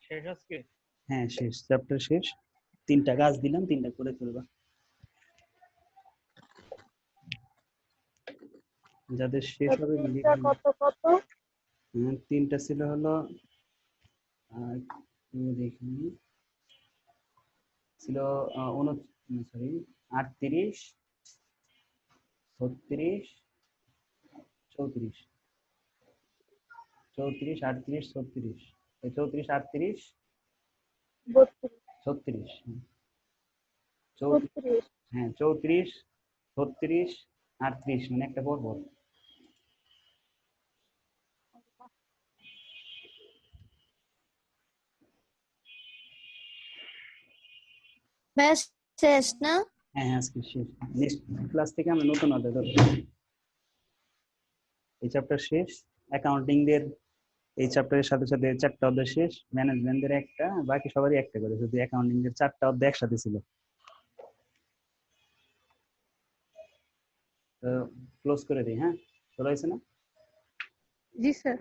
শেষ আজকে? হ্যাঁ শেষ, চ্যাপ্টার শেষ। 3টা কাজ দিলাম, 3টা করে ফেলবা। যাদের শেষ হবে কত কত 3টা ছিল হলো দেখি ছিল সরি 38, 36, 34, 34, 38, 36, 34, 38, 36, হ্যাঁ 34, 36, 38 মানে একটা পর পর। ম্যাথ শেষ না? হ্যাঁ হ্যাঁ আজকে শেষ। নেক্সট ক্লাস থেকে আমরা নতুন অধ্যায় ধরব। এই চ্যাপ্টার শেষ। অ্যাকাউন্টিং দের এই চ্যাপ্টারের সাথে সাথে 4টা অধ্যায় শেষ। ম্যানেজমেন্টের একটা, বাকি সবারই একটা করে, শুধু অ্যাকাউন্টিং এর 4টা অধ্যায় একসাথে ছিল। তো ক্লোজ করে দিই। হ্যাঁ, চলে হয়েছে না? জি স্যার,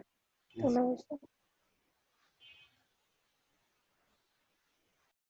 চলে আসো।